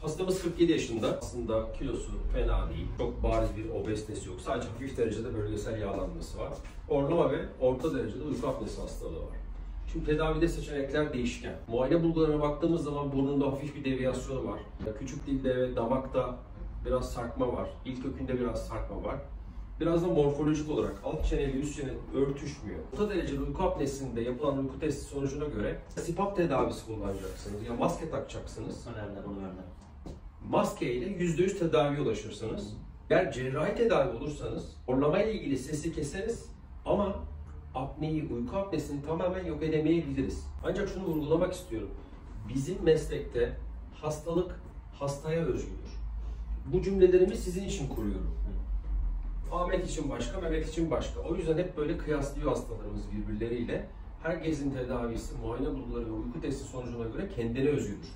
Hastamız 47 yaşında. Aslında kilosu fena değil. Çok bariz bir obezitesi yok. Sadece hafif derecede bölgesel yağlanması var. Orlama ve orta derecede uyku apnesi hastalığı var. Şimdi tedavide seçenekler değişken. Muayene bulgularına baktığımız zaman burnunda hafif bir deviyasyonu var. Küçük dilde ve damakta biraz sarkma var. İlk kökünde biraz sarkma var. Biraz da morfolojik olarak alt çene ile üst çene örtüşmüyor. Orta dereceli uyku apnesinde yapılan uyku testi sonucuna göre CPAP tedavisi kullanacaksınız. Ya maske takacaksınız. Önemli, bunu önemli. Maske ile %100 tedaviye ulaşırsınız. Eğer cerrahi tedavi olursanız horlama ile ilgili sesi keseriz ama apneyi, uyku apnesini tamamen yok edemeyebiliriz. Ancak şunu vurgulamak istiyorum. Bizim meslekte hastalık hastaya özgüdür. Bu cümlelerimi sizin için kuruyorum. Ahmet için başka, Mehmet için başka. O yüzden hep böyle kıyaslıyor hastalarımız birbirleriyle. Herkesin tedavisi, muayene bulguları ve uyku testi sonucuna göre kendine özgüdür.